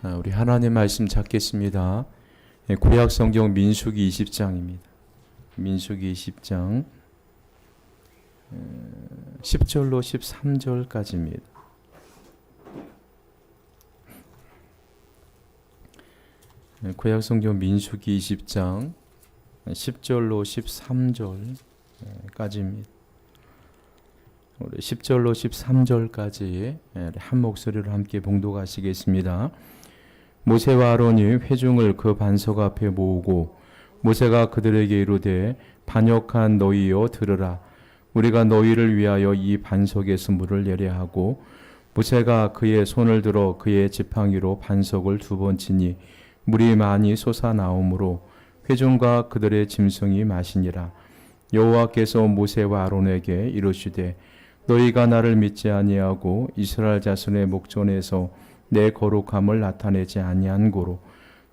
우리 하나님 말씀 찾겠습니다. 구약 성경 민수기 20장입니다. 민수기 20장 10절로 13절까지입니다. 구약 성경 민수기 20장 10절로 13절까지입니다. 우리 10절로 13절까지 한 목소리로 함께 봉독하시겠습니다. 모세와 아론이 회중을 그 반석 앞에 모으고 모세가 그들에게 이르되 반역한 너희여 들으라. 우리가 너희를 위하여 이 반석에서 물을 예래하고 모세가 그의 손을 들어 그의 지팡이로 반석을 2번 치니 물이 많이 솟아나오므로 회중과 그들의 짐승이 마시니라. 여호와께서 모세와 아론에게 이르시되 너희가 나를 믿지 아니하고 이스라엘 자손의 목전에서 내 거룩함을 나타내지 아니한 고로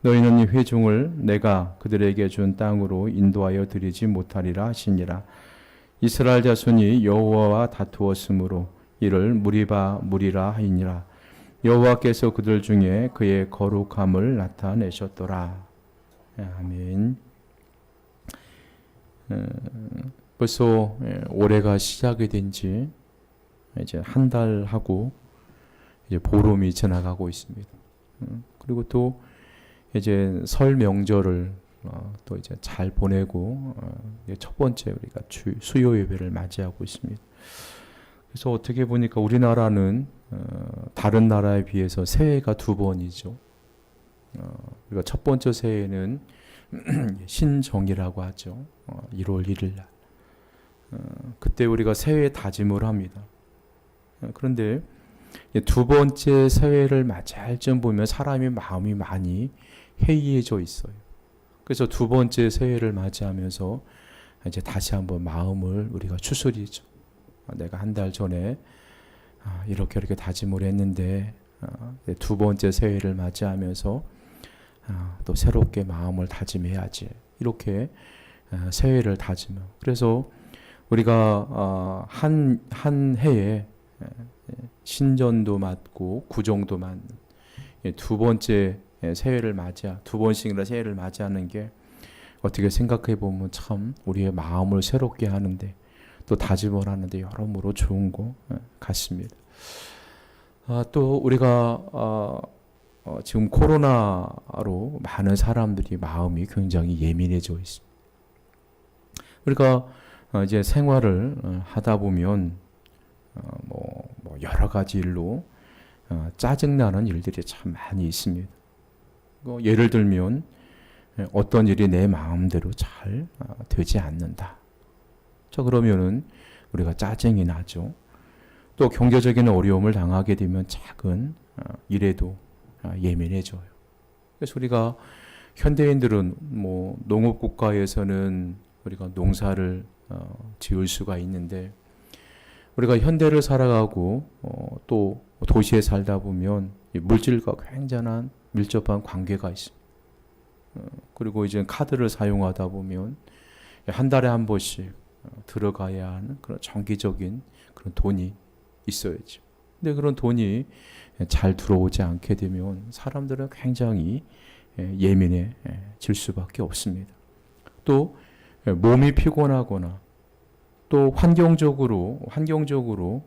너희는 이 회중을 내가 그들에게 준 땅으로 인도하여 드리지 못하리라 하시니라. 이스라엘 자손이 여호와와 다투었으므로 이를 무리라 하니라. 여호와께서 그들 중에 그의 거룩함을 나타내셨더라. 아멘. 벌써 올해가 시작이 된 지 이제 한 달하고 이제 보름이 지나가고 있습니다. 그리고 또 이제 설 명절을 또 이제 잘 보내고 첫 번째 우리가 수요 예배를 맞이하고 있습니다. 그래서 어떻게 보니까 우리나라는 다른 나라에 비해서 새해가 2번이죠. 우리가 첫 번째 새해는 신정이라고 하죠. 1월 1일 날. 그때 우리가 새해 다짐을 합니다. 그런데 2번째 새해를 맞이할 쯤 보면 사람이 마음이 많이 해이해져 있어요. 그래서 2번째 새해를 맞이하면서 이제 다시 한번 마음을 우리가 추스리죠. 내가 한 달 전에 이렇게 다짐을 했는데 2번째 새해를 맞이하면서 또 새롭게 마음을 다짐해야지. 이렇게 새해를 다짐해요. 그래서 우리가 한 해에 신전도 맞고 구정도 맞는 2번째 새해를 맞이하 2번씩이나 새해를 맞이하는 게 어떻게 생각해 보면 참 우리의 마음을 새롭게 하는데 또 다짐을 하는데 여러모로 좋은 것 같습니다. 또 우리가 지금 코로나로 많은 사람들이 마음이 굉장히 예민해져 있습니다. 우리가 이제 생활을 하다 보면 뭐 여러 가지 일로 짜증나는 일들이 참 많이 있습니다. 예를 들면 어떤 일이 내 마음대로 잘 되지 않는다. 자, 그러면은 우리가 짜증이 나죠. 또 경제적인 어려움을 당하게 되면 작은 일에도 예민해져요. 그래서 우리가 현대인들은 뭐 농업국가에서는 우리가 농사를 지을 수가 있는데 우리가 현대를 살아가고 또 도시에 살다 보면 물질과 굉장한 밀접한 관계가 있습니다. 그리고 이제 카드를 사용하다 보면 한 달에 한 번씩 들어가야 하는 그런 정기적인 그런 돈이 있어야죠. 근데 그런 돈이 잘 들어오지 않게 되면 사람들은 굉장히 예민해질 수밖에 없습니다. 또 몸이 피곤하거나 또 환경적으로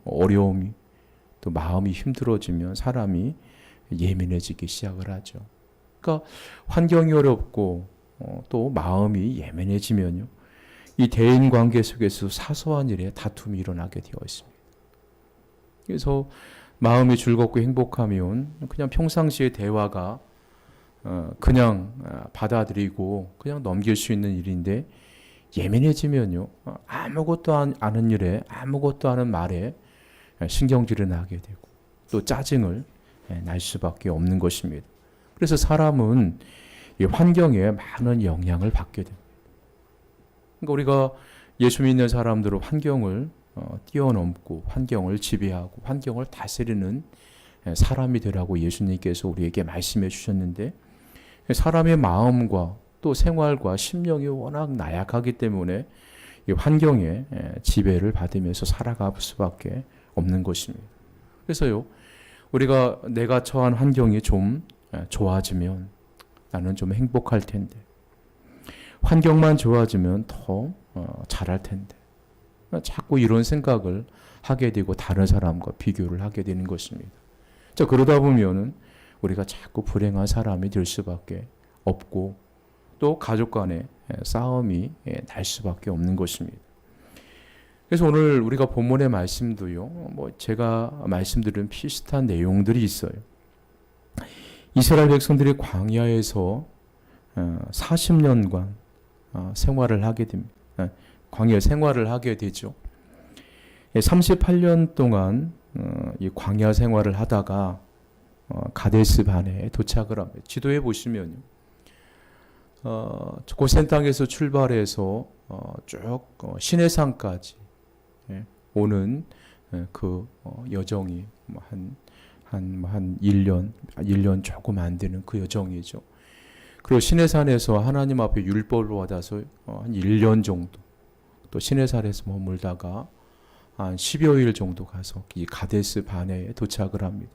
어려움이 또 마음이 힘들어지면 사람이 예민해지기 시작을 하죠. 그러니까 환경이 어렵고 또 마음이 예민해지면요. 이 대인 관계 속에서 사소한 일에 다툼이 일어나게 되어 있습니다. 그래서 마음이 즐겁고 행복하면 그냥 평상시의 대화가 그냥 받아들이고 그냥 넘길 수 있는 일인데 예민해지면요. 아무것도 아는 일에 아무것도 아는 말에 신경질이 나게 되고 또 짜증을 날 수밖에 없는 것입니다. 그래서 사람은 이 환경에 많은 영향을 받게 됩니다. 그러니까 우리가 예수 믿는 사람들은 환경을 뛰어넘고 환경을 지배하고 환경을 다스리는 사람이 되라고 예수님께서 우리에게 말씀해 주셨는데 사람의 마음과 또 생활과 심령이 워낙 나약하기 때문에 이 환경에 지배를 받으면서 살아갈 수밖에 없는 것입니다. 그래서요, 우리가 내가 처한 환경이 좀 좋아지면 나는 좀 행복할 텐데, 환경만 좋아지면 더 잘할 텐데, 자꾸 이런 생각을 하게 되고 다른 사람과 비교를 하게 되는 것입니다. 자, 그러다 보면은 우리가 자꾸 불행한 사람이 될 수밖에 없고, 또 가족 간의 싸움이 날 수밖에 없는 것입니다. 그래서 오늘 우리가 본문의 말씀도요, 제가 말씀드린 비슷한 내용들이 있어요. 이스라엘 백성들이 광야에서 40년간 생활을 하게 됩니다. 광야 생활을 하게 되죠. 38년 동안 이 광야 생활을 하다가 가데스 바네에 도착을 합니다. 지도에 보시면요, 고센 땅에서 출발해서 쭉 시내산까지 오는 그 여정이 한 1년 조금 안 되는 그 여정이죠. 그리고 시내산에서 하나님 앞에 율법을 받아서 한 1년 정도, 또 시내산에서 머물다가 한 10여일 정도 가서 이 가데스 바네에 도착을 합니다.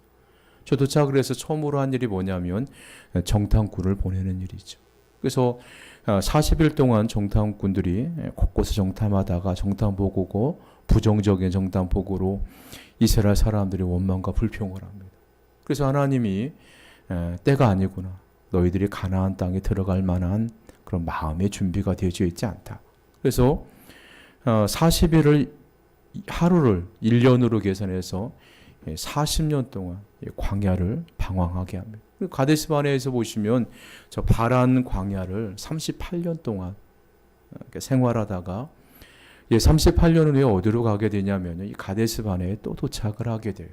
저 도착을 해서 처음으로 한 일이 뭐냐면 정탐꾼을 보내는 일이죠. 그래서 40일 동안 정탐꾼들이 곳곳을 정탐하다가 정탐보고고 부정적인 정탐보고로 이스라엘 사람들이 원망과 불평을 합니다. 그래서 하나님이 때가 아니구나, 너희들이 가나안 땅에 들어갈 만한 그런 마음의 준비가 되어져 있지 않다. 그래서 40일을 하루를 1년으로 계산해서 40년 동안 광야를 방황하게 합니다. 가데스 바네에서 보시면 저 파란 광야를 38년 동안 생활하다가 38년 후에 어디로 가게 되냐면 이 가데스 바네에 또 도착을 하게 돼요.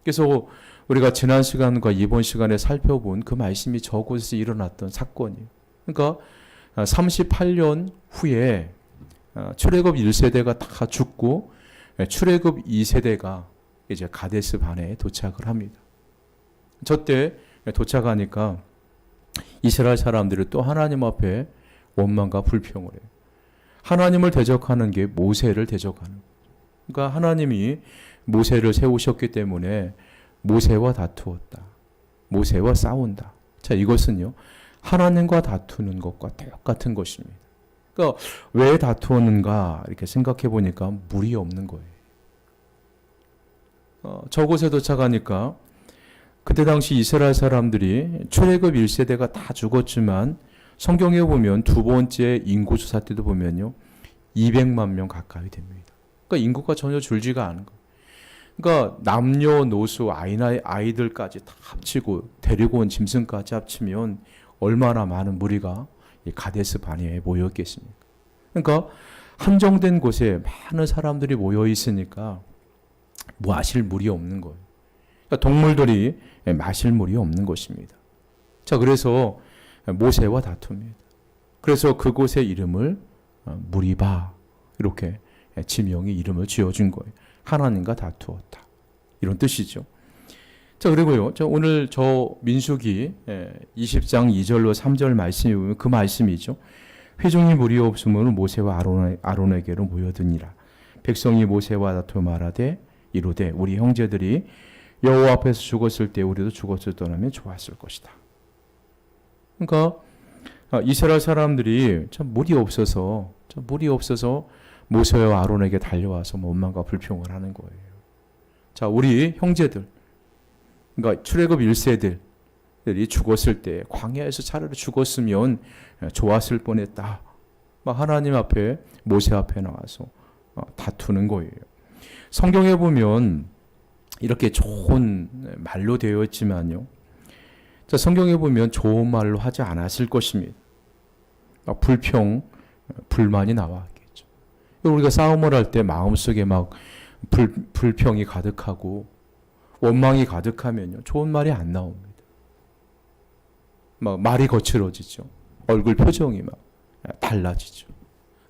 그래서 우리가 지난 시간과 이번 시간에 살펴본 그 말씀이 저곳에서 일어났던 사건이에요. 그러니까 38년 후에 출애굽 1세대가 다 죽고 출애굽 2세대가 이제 가데스 바네에 도착을 합니다. 저때 도착하니까 이스라엘 사람들이 또 하나님 앞에 원망과 불평을 해요. 하나님을 대적하는 게 모세를 대적하는 거예요. 그러니까 하나님이 모세를 세우셨기 때문에 모세와 다투었다, 모세와 싸운다. 자, 이것은요, 하나님과 다투는 것과 똑같은 것입니다. 그러니까 왜 다투었는가 이렇게 생각해 보니까 물이 없는 거예요. 저곳에 도착하니까 그때 당시 이스라엘 사람들이 출애굽 1세대가 다 죽었지만 성경에 보면 두 번째 인구조사 때도 보면요, 200만 명 가까이 됩니다. 그러니까 인구가 전혀 줄지가 않은 거예요. 그러니까 남녀노소 아이들까지 다 합치고 데리고 온 짐승까지 합치면 얼마나 많은 무리가 이 가데스 바네에 모였겠습니까? 그러니까 한정된 곳에 많은 사람들이 모여 있으니까 마실 물이 없는 거예요. 그러니까 동물들이 마실 물이 없는 것입니다. 자, 그래서 모세와 다툽니다. 그래서 그곳의 이름을 무리바, 이렇게 지명이 이름을 지어준 거예요. 하나님과 다투었다, 이런 뜻이죠. 자, 그리고요, 오늘 민수기 20장 2절로 3절 말씀이 보면 그 말씀이죠. 회중이 무리 없으므로 모세와 아론에게로 모여드니라. 백성이 모세와 다투어 말하되 이르되 우리 형제들이 여호와 앞에서 죽었을 때 우리도 죽었을 떠나면 좋았을 것이다. 그러니까 이스라엘 사람들이 참 물이 없어서 모세와 아론에게 달려와서 원망과 불평을 하는 거예요. 자, 우리 형제들, 그러니까 출애굽 1세들이 죽었을 때 광야에서 차라리 죽었으면 좋았을 뻔했다. 막 하나님 앞에, 모세 앞에 나와서 다투는 거예요. 성경에 보면 이렇게 좋은 말로 되어 있지만요, 자, 성경에 보면 좋은 말로 하지 않았을 것입니다. 막 불평, 불만이 나왔겠죠. 우리가 싸움을 할 때 마음속에 막 불평이 가득하고 원망이 가득하면요, 좋은 말이 안 나옵니다. 막 말이 거칠어지죠. 얼굴 표정이 막 달라지죠.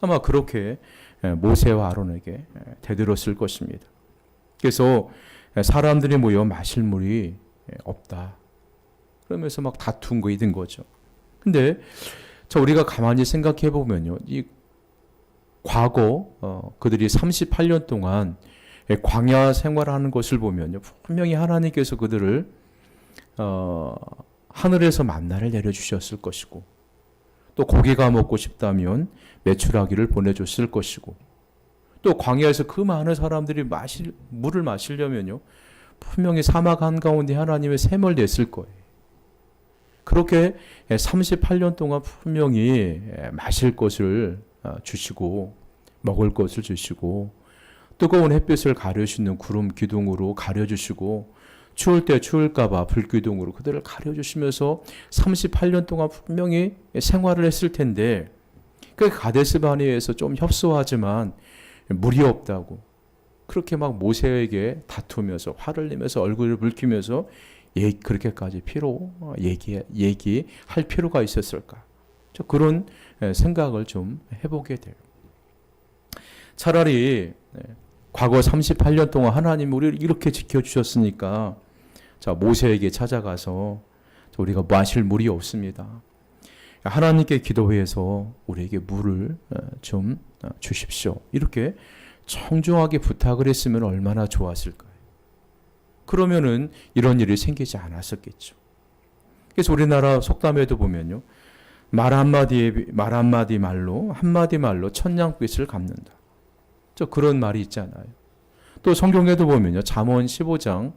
아마 그렇게 모세와 아론에게 대들었을 것입니다. 그래서 사람들이 모여 마실 물이 없다, 그러면서 막 다툰 거 있는 거죠. 근데 우리가 가만히 생각해 보면요, 이 과거 그들이 38년 동안 광야 생활하는 것을 보면요, 분명히 하나님께서 그들을 하늘에서 만나를 내려주셨을 것이고, 또 고기가 먹고 싶다면 메추라기를 보내줬을 것이고, 또 광야에서 그 많은 사람들이 물을 마시려면요, 분명히 사막 한가운데 하나님의 샘을 냈을 거예요. 그렇게 38년 동안 분명히 마실 것을 주시고, 먹을 것을 주시고, 뜨거운 햇빛을 가려주시는 구름 기둥으로 가려주시고, 추울 때 추울까봐 불기둥으로 그들을 가려주시면서 38년 동안 분명히 생활을 했을 텐데, 그 가데스 바네아에서 좀 협소하지만 물이 없다고 그렇게 막 모세에게 다투면서 화를 내면서 얼굴을 붉히면서 그렇게까지 얘기할 필요가 있었을까? 그런 생각을 좀 해보게 돼요. 차라리 과거 38년 동안 하나님 우리를 이렇게 지켜주셨으니까 자, 모세에게 찾아가서 우리가 마실 물이 없습니다. 하나님께 기도해서 우리에게 물을 좀 주십시오. 이렇게 청중하게 부탁을 했으면 얼마나 좋았을까요? 그러면은 이런 일이 생기지 않았었겠죠. 그래서 우리나라 속담에도 보면요, 말 한마디 말로 한마디 말로 천냥빚을 갚는다. 그런 말이 있잖아요. 또 성경에도 보면요, 잠언 15장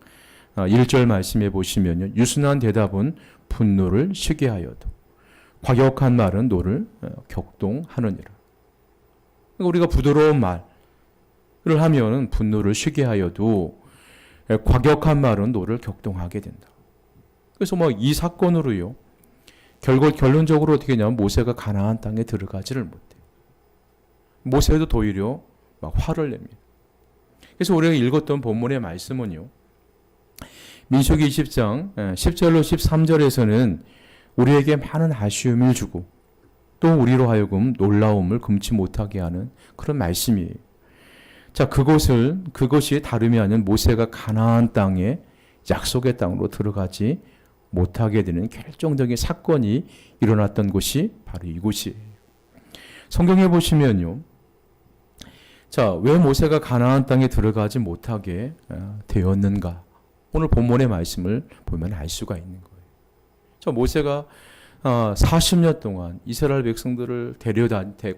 1절 말씀해 보시면요, 유순한 대답은 분노를 쉬게 하여도 과격한 말은 노를 격동하느니라. 우리가 부드러운 말을 하면 분노를 쉬게 하여도 과격한 말은 노를 격동하게 된다. 그래서 이 사건으로요, 결론적으로 어떻게 되냐면 모세가 가나안 땅에 들어가지를 못해. 모세도 도리어 막 화를 냅니다. 그래서 우리가 읽었던 본문의 말씀은요, 민수기 20장 10절로 13절에서는 우리에게 많은 아쉬움을 주고 또 우리로 하여금 놀라움을 금치 못하게 하는 그런 말씀이에요. 자, 그것이 다름이 아닌 모세가 가나안 땅에 약속의 땅으로 들어가지 못하게 되는 결정적인 사건이 일어났던 곳이 바로 이곳이에요. 성경에 보시면요, 자, 왜 모세가 가나안 땅에 들어가지 못하게 되었는가? 오늘 본문의 말씀을 보면 알 수가 있는 거예요. 자, 모세가 40년 동안 이스라엘 백성들을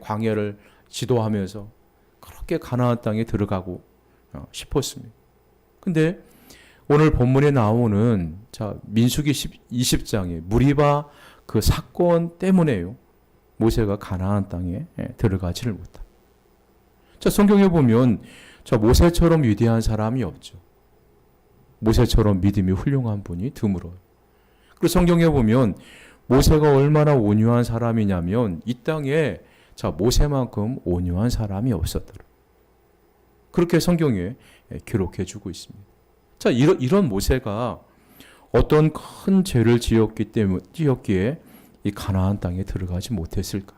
광야를 지도하면서 그렇게 가나안 땅에 들어가고 싶었습니다. 근데 오늘 본문에 나오는 민수기 20장의 무리바 그 사건 때문에요, 모세가 가나안 땅에 들어가지를 못합니다. 자, 성경에 보면 모세처럼 위대한 사람이 없죠. 모세처럼 믿음이 훌륭한 분이 드물어요. 그리고 성경에 보면 모세가 얼마나 온유한 사람이냐면 이 땅에 모세만큼 온유한 사람이 없었더라. 그렇게 성경에 기록해 주고 있습니다. 자, 이런 모세가 어떤 큰 죄를 지었기에 이 가나안 땅에 들어가지 못했을까?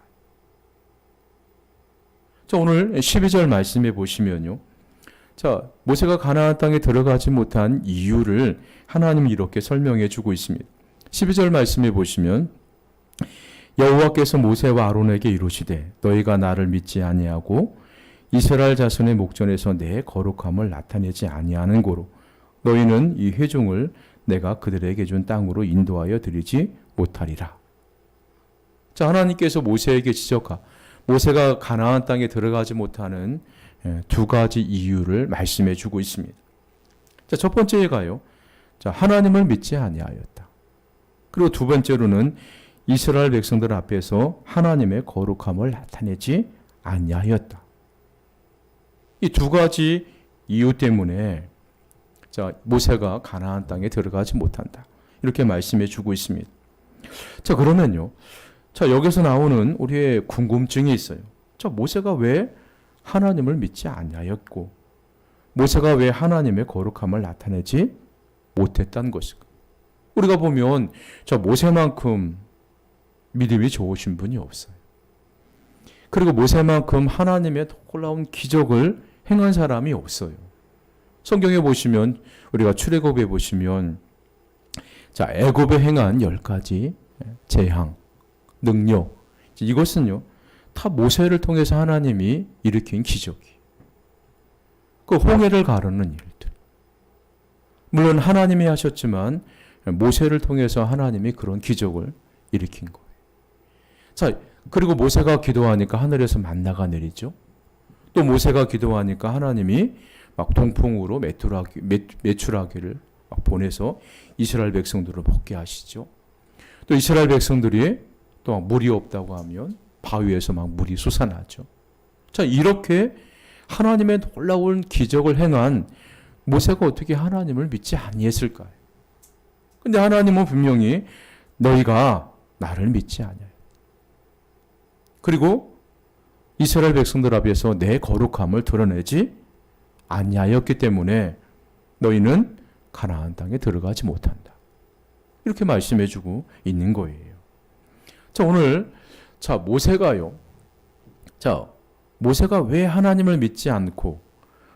자, 오늘 12절 말씀해 보시면요, 자, 모세가 가나안 땅에 들어가지 못한 이유를 하나님이 이렇게 설명해 주고 있습니다. 12절 말씀해 보시면 여호와께서 모세와 아론에게 이르시되 너희가 나를 믿지 아니하고 이스라엘 자손의 목전에서 내 거룩함을 나타내지 아니하는 고로 너희는 이 회중을 내가 그들에게 준 땅으로 인도하여 드리지 못하리라. 자, 하나님께서 모세에게 모세가 가나안 땅에 들어가지 못하는 두 가지 이유를 말씀해 주고 있습니다. 자, 첫 번째가요, 자, 하나님을 믿지 아니하였다. 그리고 두 번째로는 이스라엘 백성들 앞에서 하나님의 거룩함을 나타내지 아니하였다. 이 두 가지 이유 때문에 자, 모세가 가나안 땅에 들어가지 못한다. 이렇게 말씀해 주고 있습니다. 자, 그러면요, 자, 여기서 나오는 우리의 궁금증이 있어요. 자, 모세가 왜 하나님을 믿지 아니하였고 모세가 왜 하나님의 거룩함을 나타내지 못했다는 것일까? 우리가 보면 저 모세만큼 믿음이 좋으신 분이 없어요. 그리고 모세만큼 하나님의 놀라운 기적을 행한 사람이 없어요. 성경에 보시면 우리가 출애굽에 보시면 자, 애굽에 행한 10가지 재앙, 능력, 이것은요 다 모세를 통해서 하나님이 일으킨 기적이에요. 그 홍해를 가르는 일들, 물론 하나님이 하셨지만 모세를 통해서 하나님이 그런 기적을 일으킨 거예요. 자, 그리고 모세가 기도하니까 하늘에서 만나가 내리죠. 또 모세가 기도하니까 하나님이 막 동풍으로 메추라기를 막 보내서 이스라엘 백성들을 먹게 하시죠. 또 이스라엘 백성들이 또 물이 없다고 하면 바위에서 막 물이 솟아나죠. 자, 이렇게 하나님의 놀라운 기적을 행한 모세가 어떻게 하나님을 믿지 아니했을까요? 근데 하나님은 분명히 너희가 나를 믿지 아니하여. 그리고 이스라엘 백성들 앞에서 내 거룩함을 드러내지 아니하였기 때문에 너희는 가나안 땅에 들어가지 못한다. 이렇게 말씀해 주고 있는 거예요. 자, 오늘 모세가요. 모세가 왜 하나님을 믿지 않고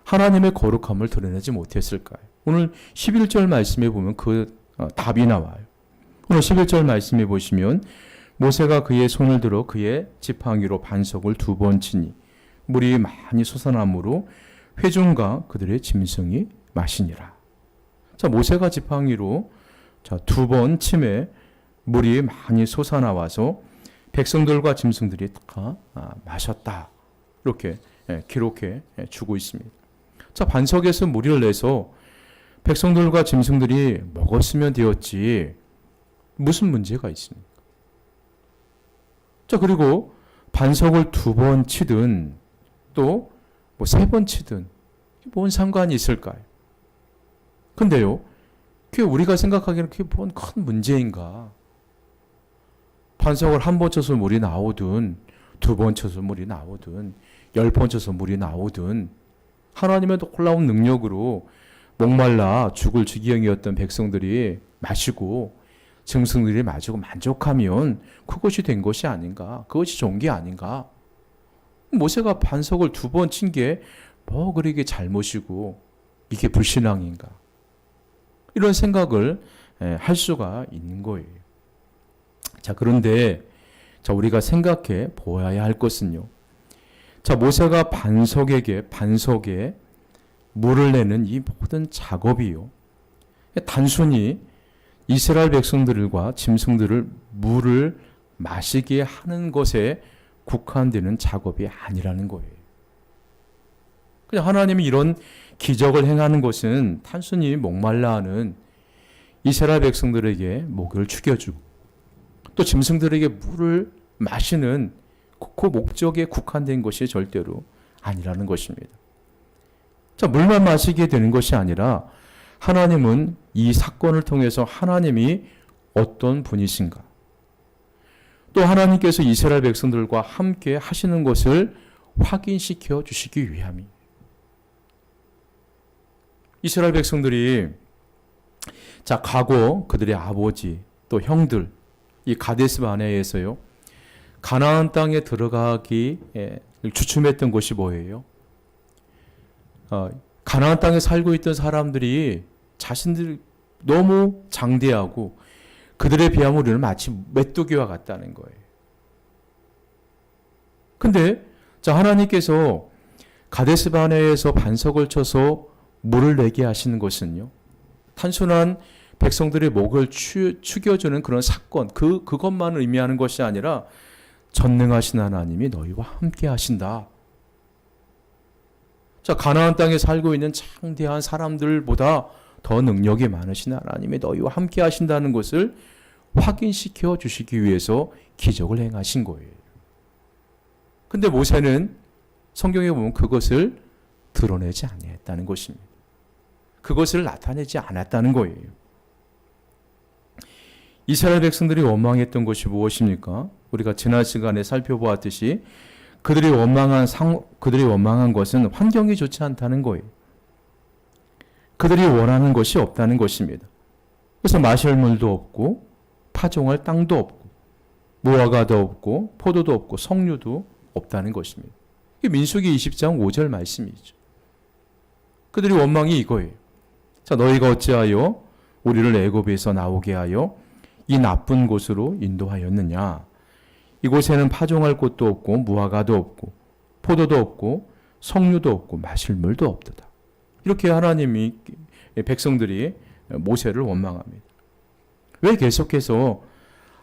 하나님의 거룩함을 드러내지 못했을까요? 오늘 11절 말씀에 보면 그 답이 나와요. 오늘 11절 말씀에 보시면 모세가 그의 손을 들어 그의 지팡이로 반석을 2번 치니 물이 많이 솟아나므로 회중과 그들의 짐승이 마시니라. 자, 모세가 지팡이로 2번 침에 물이 많이 솟아나와서 백성들과 짐승들이 다 마셨다. 이렇게 기록해 주고 있습니다. 자, 반석에서 물을 내서 백성들과 짐승들이 먹었으면 되었지 무슨 문제가 있습니까? 자, 그리고 반석을 2번 치든 또 3번 치든 뭔 상관이 있을까요? 근데요, 그게 우리가 생각하기에는 그게 뭔 큰 문제인가? 반석을 1번 쳐서 물이 나오든 2번 쳐서 물이 나오든 10번 쳐서 물이 나오든 하나님의 놀라운 능력으로 목말라 죽을 지경이었던 백성들이 마시고 짐승들이 마시고 만족하면 그것이 된 것이 아닌가? 그것이 좋은 게 아닌가? 모세가 반석을 2번 친 게 뭐 그렇게 잘못이고 이게 불신앙인가? 이런 생각을 할 수가 있는 거예요. 자, 그런데 우리가 생각해 보아야 할 것은요. 자, 모세가 반석에 물을 내는 이 모든 작업이요. 단순히 이스라엘 백성들과 짐승들을 물을 마시게 하는 것에 국한되는 작업이 아니라는 거예요. 그냥 하나님이 이런 기적을 행하는 것은 단순히 목말라 하는 이스라엘 백성들에게 목을 축여주고 또 짐승들에게 물을 마시는 그 목적에 국한된 것이 절대로 아니라는 것입니다. 자, 물만 마시게 되는 것이 아니라 하나님은 이 사건을 통해서 하나님이 어떤 분이신가? 또 하나님께서 이스라엘 백성들과 함께 하시는 것을 확인시켜 주시기 위함이에요. 이스라엘 백성들이 과거 그들의 아버지 또 형들 이 가데스 바네아에서요 가나안 땅에 들어가기 주춤했던 것이 뭐예요? 가나안 땅에 살고 있던 사람들이 자신들이 너무 장대하고 그들에 비하면 우리는 마치 메뚜기와 같다는 거예요. 근데 하나님께서 가데스 바네아에서 반석을 쳐서 물을 내게 하시는 것은요. 단순한 백성들의 목을 축여주는 그런 사건, 그것만을 의미하는 것이 아니라 전능하신 하나님이 너희와 함께 하신다. 자, 가나안 땅에 살고 있는 창대한 사람들보다 더 능력이 많으신 하나님이 너희와 함께 하신다는 것을 확인시켜 주시기 위해서 기적을 행하신 거예요. 근데 모세는 성경에 보면 그것을 드러내지 아니했다는 것입니다. 그것을 나타내지 않았다는 거예요. 이스라엘 백성들이 원망했던 것이 무엇입니까? 우리가 지난 시간에 살펴보았듯이 그들이 원망한 것은 환경이 좋지 않다는 거예요. 그들이 원하는 것이 없다는 것입니다. 그래서 마실 물도 없고 파종할 땅도 없고 무화과도 없고 포도도 없고 석류도 없다는 것입니다. 이게 민수기 20장 5절 말씀이죠. 그들이 원망이 이거예요. 자, 너희가 어찌하여 우리를 애굽에서 나오게 하여 이 나쁜 곳으로 인도하였느냐? 이곳에는 파종할 곳도 없고 무화과도 없고 포도도 없고 석류도 없고 마실 물도 없도다. 이렇게 하나님이 백성들이 모세를 원망합니다. 왜 계속해서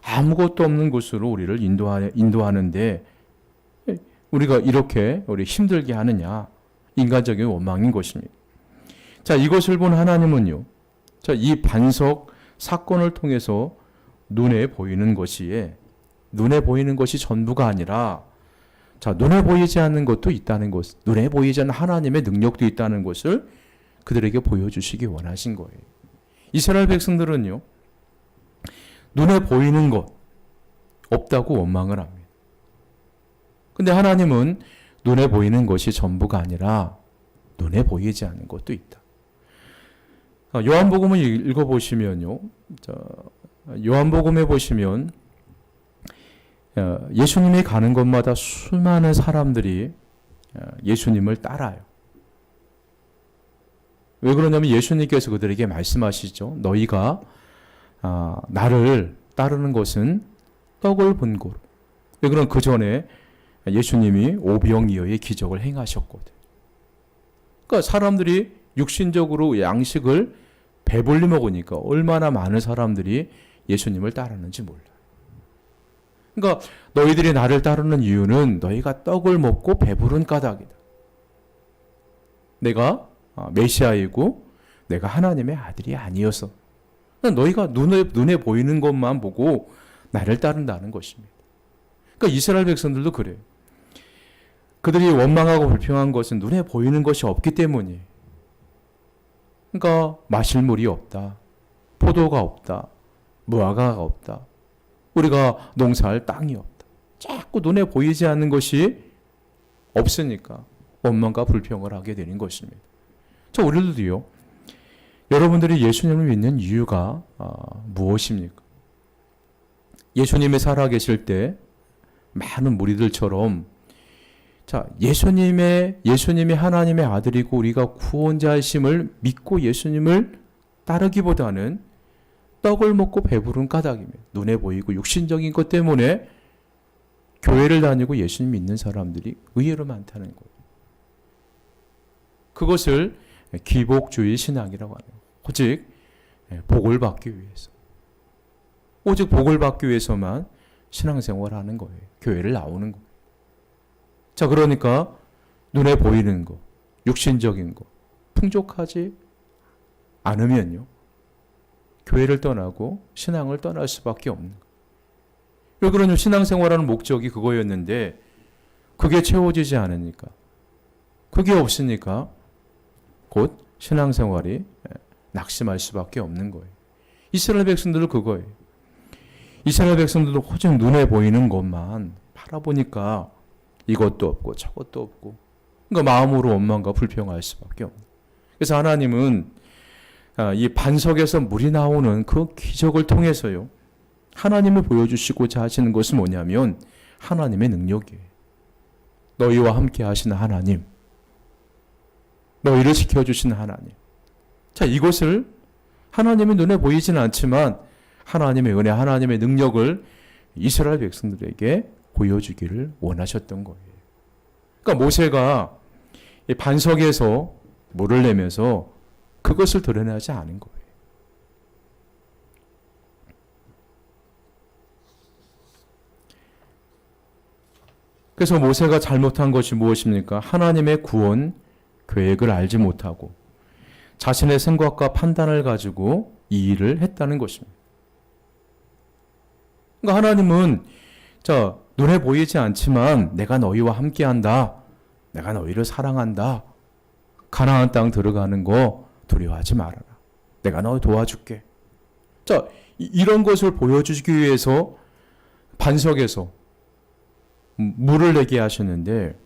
아무것도 없는 곳으로 우리를 인도하는데 우리가 이렇게 우리 힘들게 하느냐? 인간적인 원망인 것입니다. 자, 이것을 본 하나님은요. 자, 이 반석 사건을 통해서 눈에 보이는 것이 전부가 아니라 자, 눈에 보이지 않는 것도 있다는 것, 눈에 보이지 않는 하나님의 능력도 있다는 것을 그들에게 보여주시기 원하신 거예요. 이스라엘 백성들은요, 눈에 보이는 것 없다고 원망을 합니다. 근데 하나님은 눈에 보이는 것이 전부가 아니라 눈에 보이지 않는 것도 있다. 요한복음을 읽어보시면요, 요한복음에 보시면 예수님이 가는 곳마다 수많은 사람들이 예수님을 따라요. 왜 그러냐면 예수님께서 그들에게 말씀하시죠. 너희가 나를 따르는 것은 떡을 본 고로. 왜 그럼 그 전에 예수님이 오병이어의 기적을 행하셨거든. 그러니까 사람들이 육신적으로 양식을 배불리 먹으니까 얼마나 많은 사람들이 예수님을 따르는지 몰라요. 그러니까 너희들이 나를 따르는 이유는 너희가 떡을 먹고 배부른 까닭이다. 내가 메시아이고 내가 하나님의 아들이 아니어서 너희가 눈에 보이는 것만 보고 나를 따른다는 것입니다. 그러니까 이스라엘 백성들도 그래요. 그들이 원망하고 불평한 것은 눈에 보이는 것이 없기 때문이에요. 그러니까 마실 물이 없다. 포도가 없다. 무화과가 없다. 우리가 농사할 땅이 없다. 자꾸 눈에 보이지 않는 것이 없으니까 원망과 불평을 하게 되는 것입니다. 자, 우리들도요. 여러분들이 예수님을 믿는 이유가 무엇입니까? 예수님이 살아계실 때 많은 무리들처럼 자, 예수님이 하나님의 아들이고 우리가 구원자이심을 믿고 예수님을 따르기보다는 떡을 먹고 배부른 까닭입니다. 눈에 보이고 육신적인 것 때문에 교회를 다니고 예수님 믿는 사람들이 의외로 많다는 거예요. 그것을 기복주의 신앙이라고 하네요. 오직 복을 받기 위해서. 오직 복을 받기 위해서만 신앙생활을 하는 거예요. 교회를 나오는 거예요. 자, 그러니까 눈에 보이는 거, 육신적인 거, 풍족하지 않으면요. 교회를 떠나고 신앙을 떠날 수밖에 없는 거예요. 왜 그러냐면 신앙생활하는 목적이 그거였는데 그게 채워지지 않으니까, 그게 없으니까 곧 신앙생활이 낙심할 수밖에 없는 거예요. 이스라엘 백성들은 그거예요. 이스라엘 백성들도 오직 눈에 보이는 것만 바라보니까 이것도 없고 저것도 없고 그러니까 마음으로 원망과 불평할 수밖에 없는 거예요. 그래서 하나님은 이 반석에서 물이 나오는 그 기적을 통해서요. 하나님을 보여주시고자 하시는 것은 뭐냐면 하나님의 능력이에요. 너희와 함께 하시는 하나님. 너희를 지켜주시는 하나님. 자, 이것을 하나님의 눈에 보이지는 않지만 하나님의 은혜, 하나님의 능력을 이스라엘 백성들에게 보여주기를 원하셨던 거예요. 그러니까 모세가 이 반석에서 물을 내면서 그것을 드러내지 않은 거예요. 그래서 모세가 잘못한 것이 무엇입니까? 하나님의 구원 계획을 알지 못하고 자신의 생각과 판단을 가지고 이 일을 했다는 것입니다. 그러니까 하나님은 자, 눈에 보이지 않지만 내가 너희와 함께한다. 내가 너희를 사랑한다. 가나안 땅 들어가는 거 두려워하지 말아라. 내가 너 도와줄게. 자, 이런 것을 보여주기 위해서 반석에서 물을 내게 하셨는데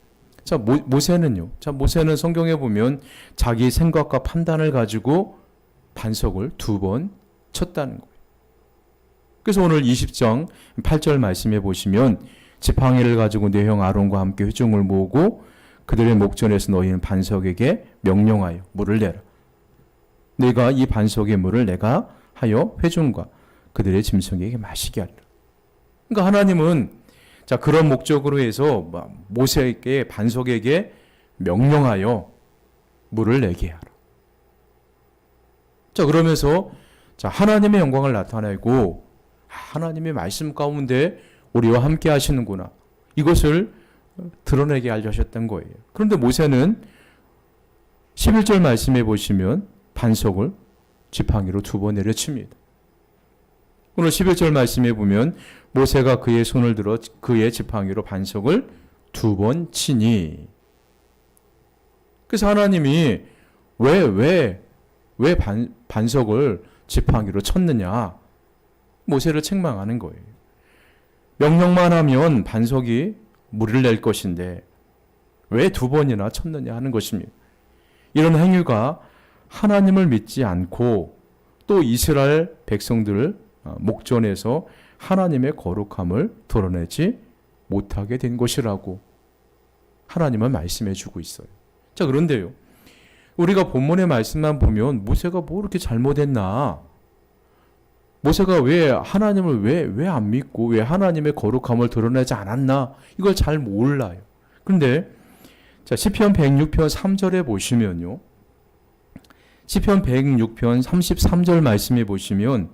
자, 모세는요. 자, 모세는 성경에 보면 자기 생각과 판단을 가지고 반석을 2번 쳤다는 거예요. 그래서 오늘 20장 8절 말씀해 보시면 지팡이를 가지고 내 형 아론과 함께 회중을 모으고 그들의 목전에서 너희는 반석에게 명령하여 물을 내라. 내가 이 반석의 물을 내가 하여 회중과 그들의 짐승에게 마시게 하리라. 그러니까 하나님은 자, 그런 목적으로 해서 모세에게 반석에게 명령하여 물을 내게 하라. 자, 그러면서 자, 하나님의 영광을 나타내고 하나님의 말씀 가운데 우리와 함께 하시는구나. 이것을 드러내게 하셨던 거예요. 그런데 모세는 11절 말씀해 보시면 반석을 지팡이로 2번 내려칩니다. 오늘 11절 말씀해 보면 모세가 그의 손을 들어 그의 지팡이로 반석을 2번 치니. 그래서 하나님이 왜 반석을 지팡이로 쳤느냐? 모세를 책망하는 거예요. 명령만 하면 반석이 물을 낼 것인데 왜 2번이나 쳤느냐 하는 것입니다. 이런 행위가 하나님을 믿지 않고 또 이스라엘 백성들을 목전에서 하나님의 거룩함을 드러내지 못하게 된 것이라고 하나님은 말씀해 주고 있어요. 자, 그런데요, 우리가 본문의 말씀만 보면 모세가 뭐 이렇게 잘못했나? 모세가 왜 하나님을 왜 안 믿고 왜 하나님의 거룩함을 드러내지 않았나? 이걸 잘 몰라요. 그런데 자, 시편 106편 3절에 보시면요. 시편 106편 33절 말씀에 보시면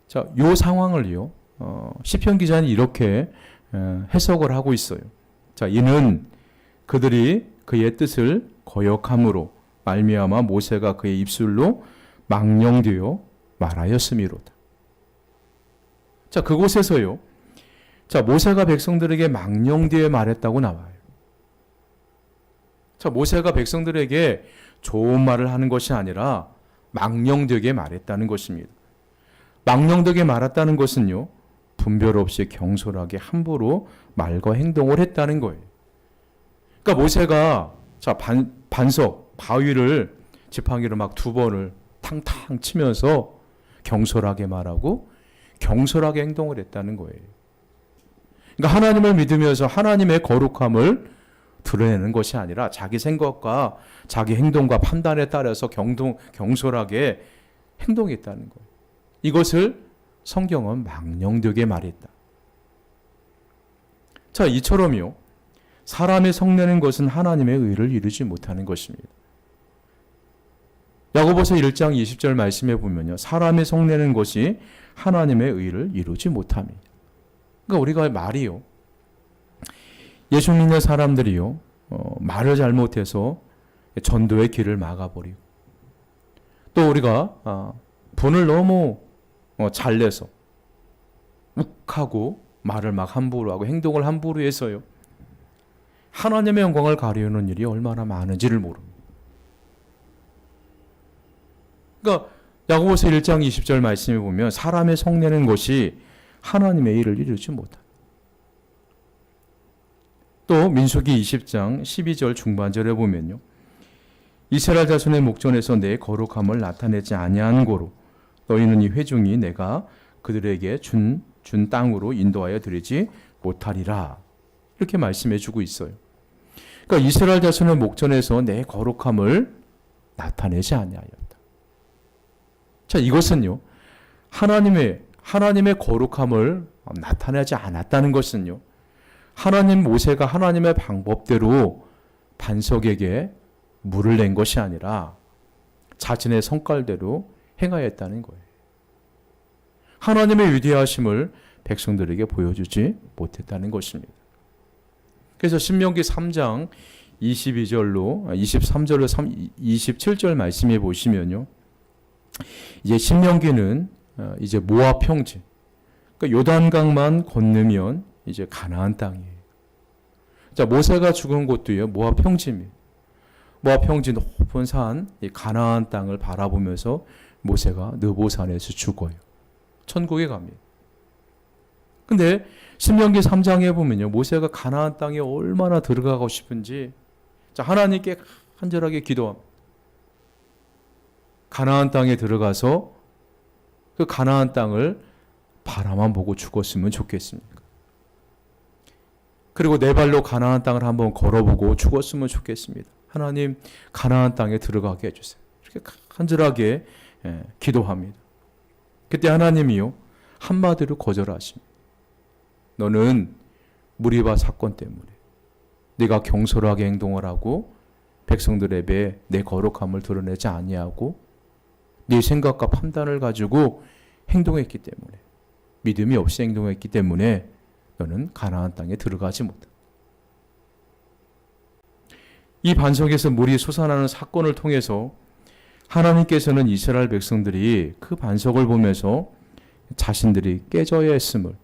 자, 요 상황을요. 시편 기자는 이렇게 해석을 하고 있어요. 자, 이는 그들이 그의 뜻을 거역함으로 말미암아 모세가 그의 입술로 망령되어 말하였음이로다. 자, 그곳에서요. 자, 모세가 백성들에게 망령되어 말했다고 나와요. 자, 모세가 백성들에게 좋은 말을 하는 것이 아니라 망령되게 말했다는 것입니다. 망령되게 말했다는 것은요. 분별 없이 경솔하게 함부로 말과 행동을 했다는 거예요. 그러니까 모세가 자, 반석, 바위를 지팡이로 막 2번을 탕탕 치면서 경솔하게 말하고 경솔하게 행동을 했다는 거예요. 그러니까 하나님을 믿으면서 하나님의 거룩함을 드러내는 것이 아니라 자기 생각과 자기 행동과 판단에 따라서 경솔하게 행동했다는 거예요. 이것을 성경은 망령되게 말했다. 자, 이처럼요. 사람의 성내는 것은 하나님의 의를 이루지 못하는 것입니다. 야고보서 1장 20절 말씀에 보면요. 사람의 성내는 것이 하나님의 의를 이루지 못합니다. 그러니까 우리가 말이요. 예수 믿는 사람들이요. 말을 잘못해서 전도의 길을 막아버리고 또 우리가 분을 너무 잘 내서 욱하고 말을 막 함부로 하고 행동을 함부로 해서요. 하나님의 영광을 가려는 일이 얼마나 많은지를 모릅니다. 그러니까 야고보서 1장 20절 말씀에 보면 사람의 성내는 것이 하나님의 일을 이루지 못한다. 또 민수기 20장 12절 중반절에 보면요. 이스라엘 자손의 목전에서 내 거룩함을 나타내지 아니한 고로 너희는 이 회중이 내가 그들에게 준 땅으로 인도하여 드리지 못하리라. 이렇게 말씀해 주고 있어요. 그러니까 이스라엘 자손의 목전에서 내 거룩함을 나타내지 아니하였다. 자, 이것은요. 하나님의 거룩함을 나타내지 않았다는 것은요. 모세가 하나님의 방법대로 반석에게 물을 낸 것이 아니라 자신의 성깔대로 행하였다는 거예요. 하나님의 위대하심을 백성들에게 보여주지 못했다는 것입니다. 그래서 신명기 3장 23절로 27절 말씀해 보시면요. 이제 신명기는 이제 모압 평지, 그러니까 요단강만 건너면 이제 가나안 땅이에요. 자, 모세가 죽은 곳도요, 모압 평지입니다. 모압 평지 높은 산, 이 가나안 땅을 바라보면서 모세가 느보산에서 죽어요. 천국에 갑니다. 근데 신명기 3장에 보면요, 모세가 가나안 땅에 얼마나 들어가고 싶은지, 자, 하나님께 간절하게 기도합니다. 가나안 땅에 들어가서 그 가나안 땅을 바라만 보고 죽었으면 좋겠습니까? 그리고 내 발로 가나안 땅을 한번 걸어보고 죽었으면 좋겠습니다. 하나님, 가나안 땅에 들어가게 해주세요. 이렇게 간절하게 기도합니다. 그때 하나님이요, 한마디로 거절하십니다. 너는 무리바 사건 때문에 네가 경솔하게 행동을 하고 백성들의 배에 내 거룩함을 드러내지 아니하고 네 생각과 판단을 가지고 행동했기 때문에, 믿음이 없이 행동했기 때문에 너는 가나안 땅에 들어가지 못한다. 이 반석에서 물이 솟아나는 사건을 통해서 하나님께서는 이스라엘 백성들이 그 반석을 보면서 자신들이 깨져야 했음을,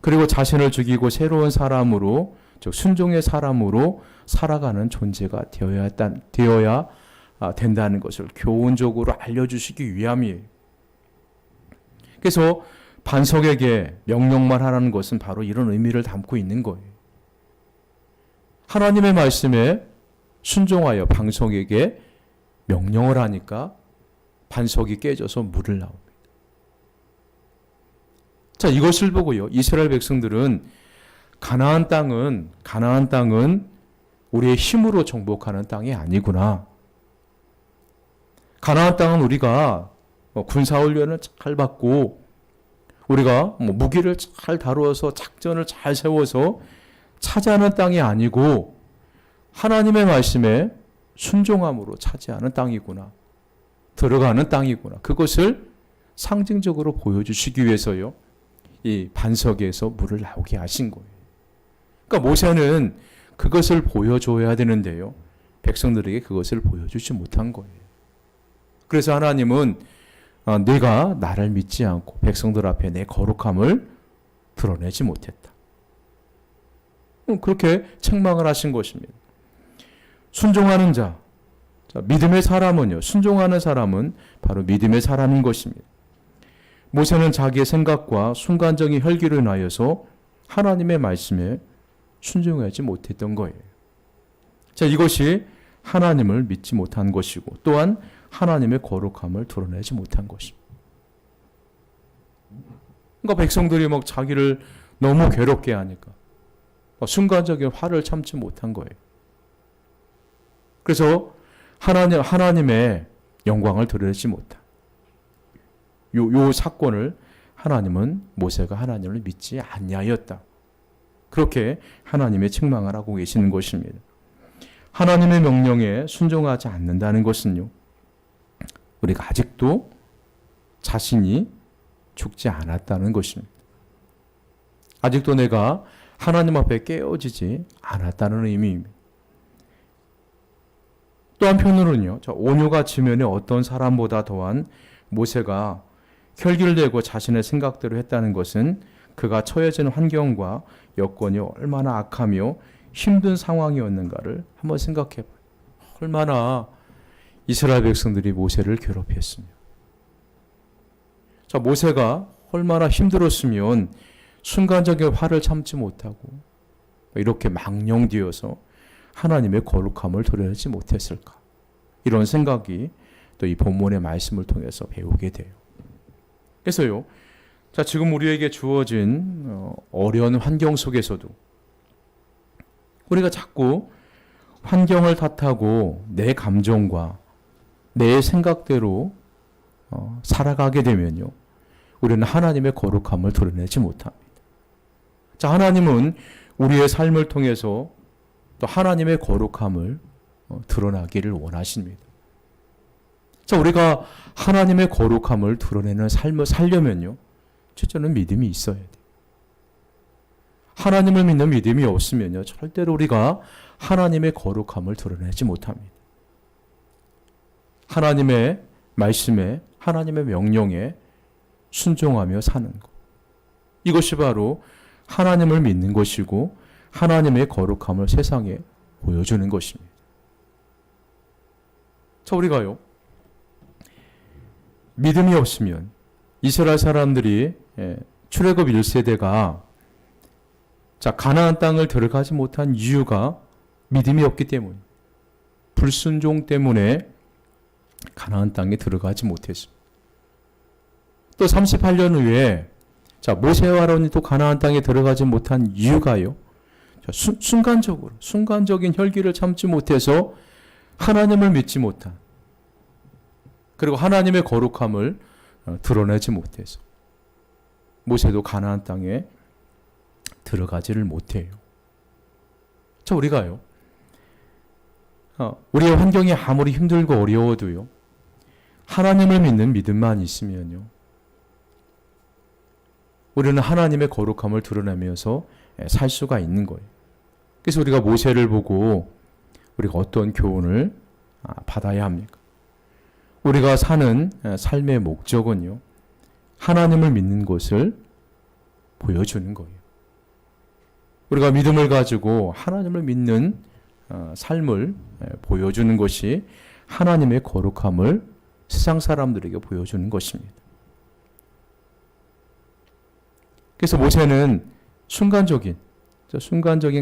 그리고 자신을 죽이고 새로운 사람으로, 즉 순종의 사람으로 살아가는 존재가 되어야 된다는 것을 교훈적으로 알려주시기 위함이에요. 그래서 반석에게 명령만 하라는 것은 바로 이런 의미를 담고 있는 거예요. 하나님의 말씀에 순종하여 반석에게 명령을 하니까 반석이 깨져서 물을 나옵니다. 자, 이것을 보고요, 이스라엘 백성들은 가나안 땅은 우리의 힘으로 정복하는 땅이 아니구나. 가나안 땅은 우리가 군사훈련을 잘 받고 우리가 무기를 잘 다루어서 작전을 잘 세워서 차지하는 땅이 아니고 하나님의 말씀에 순종함으로 차지하는 땅이구나. 들어가는 땅이구나. 그것을 상징적으로 보여주시기 위해서요, 이 반석에서 물을 나오게 하신 거예요. 그러니까 모세는 그것을 보여줘야 되는데요, 백성들에게 그것을 보여주지 못한 거예요. 그래서 하나님은 네가 나를 믿지 않고 백성들 앞에 내 거룩함을 드러내지 못했다. 그렇게 책망을 하신 것입니다. 순종하는 자, 믿음의 사람은요, 순종하는 사람은 바로 믿음의 사람인 것입니다. 모세는 자기의 생각과 순간적인 혈기로 인하여서 하나님의 말씀에 순종하지 못했던 거예요. 자, 이것이 하나님을 믿지 못한 것이고 또한 하나님의 거룩함을 드러내지 못한 것입니다. 그러니까 백성들이 막 자기를 너무 괴롭게 하니까 순간적인 화를 참지 못한 거예요. 그래서 하나님의 영광을 드러내지 못한 요 사건을 하나님은 모세가 하나님을 믿지 아니하였다. 그렇게 하나님의 책망을 하고 계시는 것입니다. 하나님의 명령에 순종하지 않는다는 것은요, 우리가 아직도 자신이 죽지 않았다는 것입니다. 아직도 내가 하나님 앞에 깨어지지 않았다는 의미입니다. 또 한편으로는요, 온유가 지면에 어떤 사람보다 더한 모세가 혈기를 내고 자신의 생각대로 했다는 것은 그가 처해진 환경과 여건이 얼마나 악하며 힘든 상황이었는가를 한번 생각해 봐요. 얼마나 이스라엘 백성들이 모세를 괴롭혔으며, 자, 모세가 얼마나 힘들었으면 순간적인 화를 참지 못하고 이렇게 망령되어서 하나님의 거룩함을 드러내지 못했을까. 이런 생각이 또 이 본문의 말씀을 통해서 배우게 돼요. 그래서요, 자, 지금 우리에게 주어진 어려운 환경 속에서도 우리가 자꾸 환경을 탓하고 내 감정과 내 생각대로 살아가게 되면요, 우리는 하나님의 거룩함을 드러내지 못합니다. 자, 하나님은 우리의 삶을 통해서 또 하나님의 거룩함을 드러나기를 원하십니다. 자, 우리가 하나님의 거룩함을 드러내는 삶을 살려면요, 첫째는 믿음이 있어야 돼요. 하나님을 믿는 믿음이 없으면요, 절대로 우리가 하나님의 거룩함을 드러내지 못합니다. 하나님의 말씀에, 하나님의 명령에 순종하며 사는 것. 이것이 바로 하나님을 믿는 것이고 하나님의 거룩함을 세상에 보여주는 것입니다. 자, 우리가요, 믿음이 없으면 이스라엘 사람들이 출애굽 1세대가 가나안 땅을 들어가지 못한 이유가 믿음이 없기 때문, 불순종 때문에 가나안 땅에 들어가지 못했습니다. 또 38년 후에 모세와 아론이 또 가나안 땅에 들어가지 못한 이유가요, 순간적인 혈기를 참지 못해서 하나님을 믿지 못한, 그리고 하나님의 거룩함을 드러내지 못해서 모세도 가나안 땅에 들어가지를 못해요. 자, 우리가요, 우리의 환경이 아무리 힘들고 어려워도요, 하나님을 믿는 믿음만 있으면요, 우리는 하나님의 거룩함을 드러내면서 살 수가 있는 거예요. 그래서 우리가 모세를 보고 우리가 어떤 교훈을 받아야 합니까? 우리가 사는 삶의 목적은요, 하나님을 믿는 것을 보여주는 거예요. 우리가 믿음을 가지고 하나님을 믿는 삶을 보여주는 것이 하나님의 거룩함을 세상 사람들에게 보여주는 것입니다. 그래서 모세는 순간적인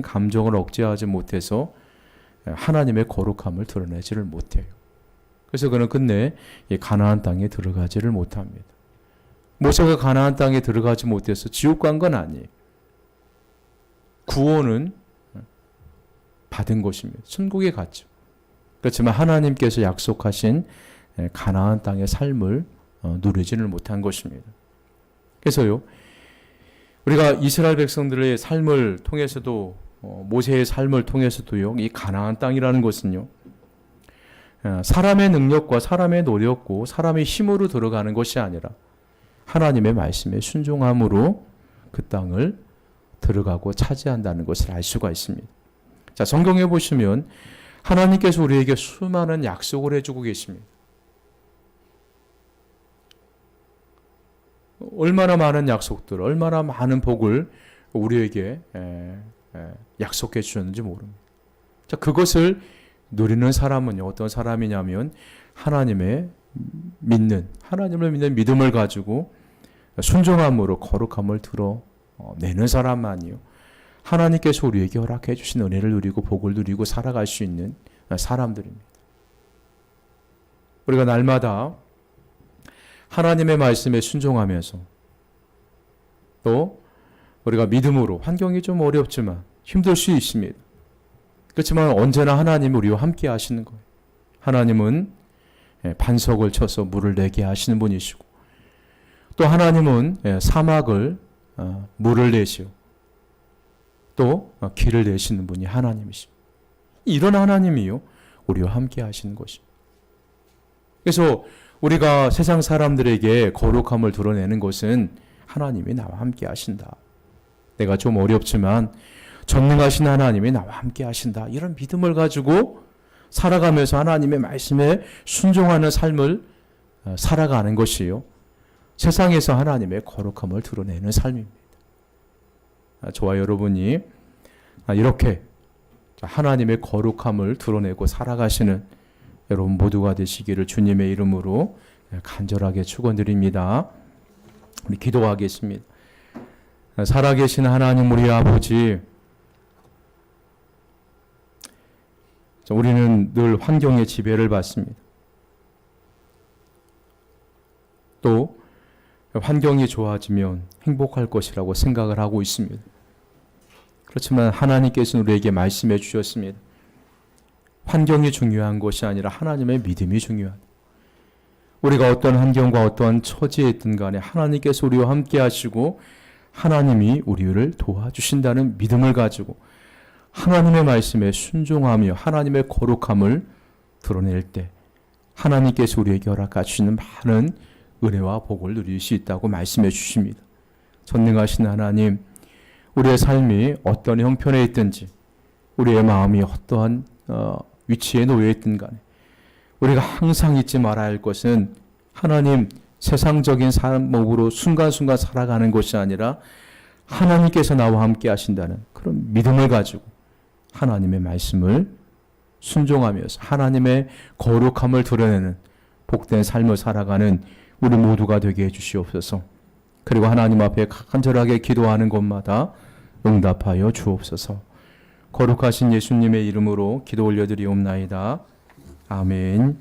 감정을 억제하지 못해서 하나님의 거룩함을 드러내지를 못해요. 그래서 그는 끝내 가나안 땅에 들어가지를 못합니다. 모세가 가나안 땅에 들어가지 못해서 지옥 간 건 아니에요. 구원은 받은 것입니다. 천국에 갔죠. 그렇지만 하나님께서 약속하신 가나안 땅의 삶을 누리지를 못한 것입니다. 그래서요, 우리가 이스라엘 백성들의 삶을 통해서도 모세의 삶을 통해서도요, 이 가나안 땅이라는 것은요, 사람의 능력과 사람의 노력과 사람의 힘으로 들어가는 것이 아니라 하나님의 말씀에 순종함으로 그 땅을 들어가고 차지한다는 것을 알 수가 있습니다. 자, 성경에 보시면 하나님께서 우리에게 수많은 약속을 해주고 계십니다. 얼마나 많은 약속들, 얼마나 많은 복을 우리에게 약속해 주셨는지 모릅니다. 자, 그것을 누리는 사람은요, 어떤 사람이냐면 하나님을 믿는 믿음을 가지고 순종함으로 거룩함을 드러내는 사람만이요, 하나님께서 우리에게 허락해 주신 은혜를 누리고 복을 누리고 살아갈 수 있는 사람들입니다. 우리가 날마다 하나님의 말씀에 순종하면서 또 우리가 믿음으로, 환경이 좀 어렵지만 힘들 수 있습니다. 그렇지만 언제나 하나님이 우리와 함께 하시는 거예요. 하나님은 반석을 쳐서 물을 내게 하시는 분이시고, 또 하나님은 사막을 물을 내시고 또 길을 내시는 분이 하나님이십니다. 이런 하나님이요, 우리와 함께 하시는 것입니다. 그래서 우리가 세상 사람들에게 거룩함을 드러내는 것은 하나님이 나와 함께 하신다. 내가 좀 어렵지만 전능하신 하나님이 나와 함께 하신다. 이런 믿음을 가지고 살아가면서 하나님의 말씀에 순종하는 삶을 살아가는 것이요, 세상에서 하나님의 거룩함을 드러내는 삶입니다. 저와 여러분이 이렇게 하나님의 거룩함을 드러내고 살아가시는 여러분 모두가 되시기를 주님의 이름으로 간절하게 축원드립니다. 우리 기도하겠습니다. 살아계신 하나님 우리 아버지, 우리는 늘 환경의 지배를 받습니다. 또 환경이 좋아지면 행복할 것이라고 생각을 하고 있습니다. 그렇지만 하나님께서는 우리에게 말씀해 주셨습니다. 환경이 중요한 것이 아니라 하나님의 믿음이 중요하다. 우리가 어떤 환경과 어떤 처지에 있든 간에 하나님께서 우리와 함께 하시고 하나님이 우리를 도와주신다는 믿음을 가지고 하나님의 말씀에 순종하며 하나님의 거룩함을 드러낼 때 하나님께서 우리에게 허락해 주시는 많은 은혜와 복을 누릴 수 있다고 말씀해 주십니다. 전능하신 하나님, 우리의 삶이 어떤 형편에 있든지, 우리의 마음이 어떠한 위치에 놓여 있든 간에 우리가 항상 잊지 말아야 할 것은 하나님, 세상적인 삶으로 순간순간 살아가는 것이 아니라 하나님께서 나와 함께 하신다는 그런 믿음을 가지고 하나님의 말씀을 순종하면서 하나님의 거룩함을 드러내는 복된 삶을 살아가는 우리 모두가 되게 해주시옵소서. 그리고 하나님 앞에 간절하게 기도하는 것마다 응답하여 주옵소서. 거룩하신 예수님의 이름으로 기도 올려드리옵나이다. 아멘.